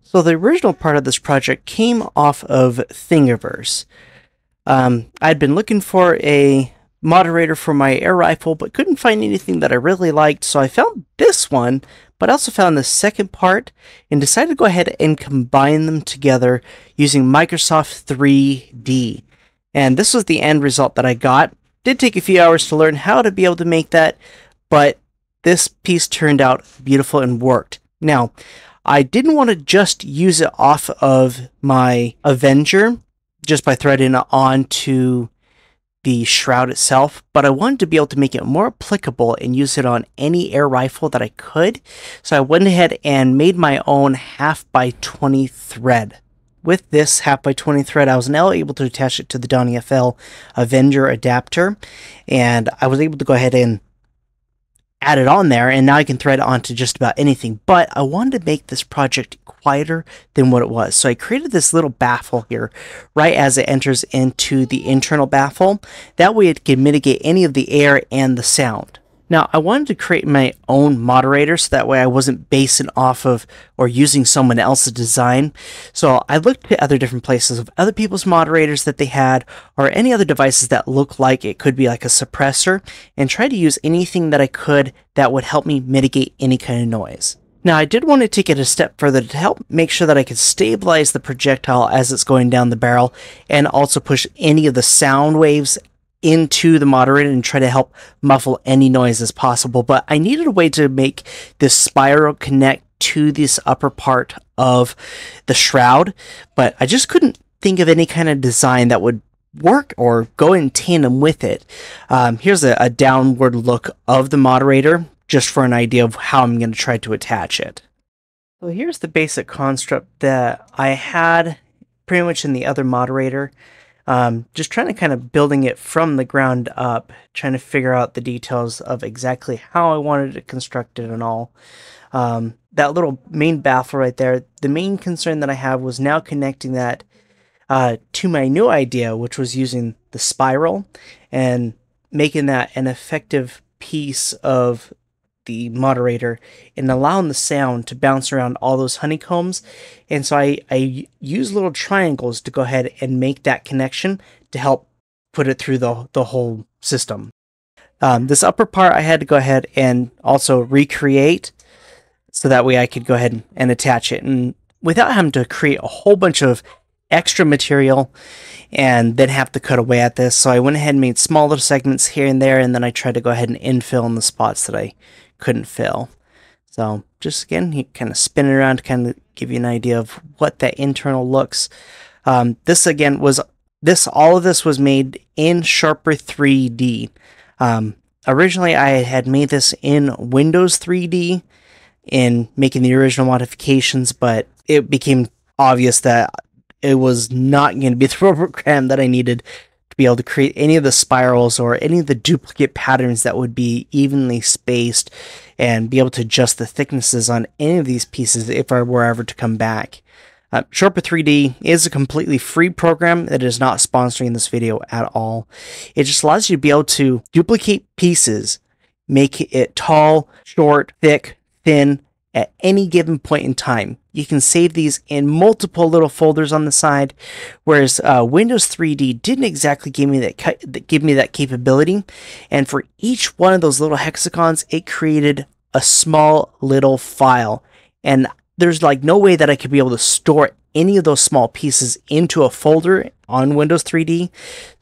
So the original part of this project came off of Thingiverse. I'd been looking for a moderator for my air rifle, but couldn't find anything that I really liked, so I found this one, but also found the second part, and decided to go ahead and combine them together using Microsoft 3D. And this was the end result that I got. Did take a few hours to learn how to be able to make that, but this piece turned out beautiful and worked. Now, I didn't want to just use it off of my Avenger, just by threading it onto the shroud itself, but I wanted to be able to make it more applicable and use it on any air rifle that I could. So I went ahead and made my own 1/20 thread. With this 1/20 thread, I was now able to attach it to the donnyfl Avenger adapter, and I was able to go ahead and add it on there, and now I can thread onto just about anything. But I wanted to make this project quieter than what it was, so I created this little baffle here right as it enters into the internal baffle. That way it can mitigate any of the air and the sound. Now, I wanted to create my own moderator, so that way I wasn't basing off of or using someone else's design. So I looked at other different places of other people's moderators that they had, or any other devices that look like it could be like a suppressor, and tried to use anything that I could that would help me mitigate any kind of noise. Now, I did want to take it a step further to help make sure that I could stabilize the projectile as it's going down the barrel, and also push any of the sound waves into the moderator and try to help muffle any noise as possible. But I needed a way to make this spiral connect to this upper part of the shroud, but I just couldn't think of any kind of design that would work or go in tandem with it. Here's a downward look of the moderator, just for an idea of how I'm going to try to attach it. So here's the basic construct that I had pretty much in the other moderator. Just trying to kind of building it from the ground up, trying to figure out the details of exactly how I wanted to construct it and all. That little main baffle right there, the main concern that I have was now connecting that to my new idea, which was using the spiral and making that an effective piece of the moderator and allowing the sound to bounce around all those honeycombs. And so I use little triangles to go ahead and make that connection to help put it through the whole system. This upper part I had to go ahead and also recreate, so that way I could go ahead and attach it, and without having to create a whole bunch of extra material and then have to cut away at this. So I went ahead and made small little segments here and there, and then I tried to go ahead and infill in the spots that I couldn't fill. So just again, you kind of spin it around to kind of give you an idea of what that internal looks. This again was all of this was made in Sharper 3D. Originally I had made this in Windows 3D in making the original modifications, but it became obvious that it was not going to be the program that I needed to be able to create any of the spirals or any of the duplicate patterns that would be evenly spaced, and be able to adjust the thicknesses on any of these pieces if I were ever to come back. Sharper 3D is a completely free program that is not sponsoring this video at all. It just allows you to be able to duplicate pieces, make it tall, short, thick, thin, at any given point in time. You can save these in multiple little folders on the side, whereas Windows 3D didn't exactly give me that capability. And for each one of those little hexagons, it created a small little file. And there's like no way that I could be able to store any of those small pieces into a folder on Windows 3D.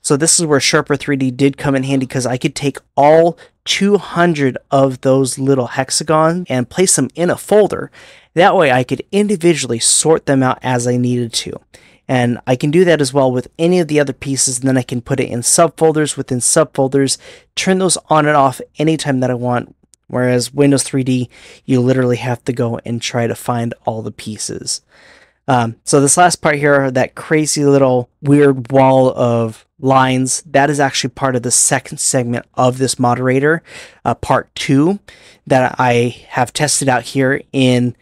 So this is where Sharper 3D did come in handy, because I could take all 200 of those little hexagons and place them in a folder. That way I could individually sort them out as I needed to. And I can do that as well with any of the other pieces, and then I can put it in subfolders within subfolders, turn those on and off anytime that I want. Whereas Windows 3D, you literally have to go and try to find all the pieces. So this last part here, that crazy little weird wall of lines, that is actually part of the second segment of this moderator, part 2, that I have tested out here in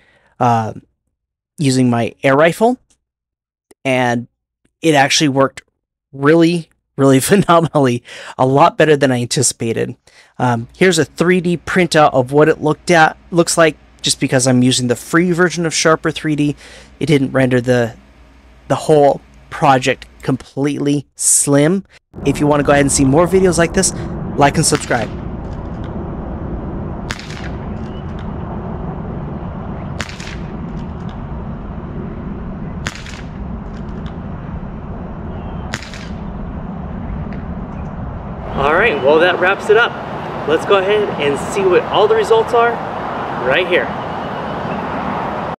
using my air rifle, and it actually worked really phenomenally, a lot better than I anticipated. Here's a 3D printout of what it looks like just because I'm using the free version of Sharper 3D, it didn't render the whole project completely slim. If you want to go ahead and see more videos like this, like and subscribe. Alright, well that wraps it up. Let's go ahead and see what all the results are right here.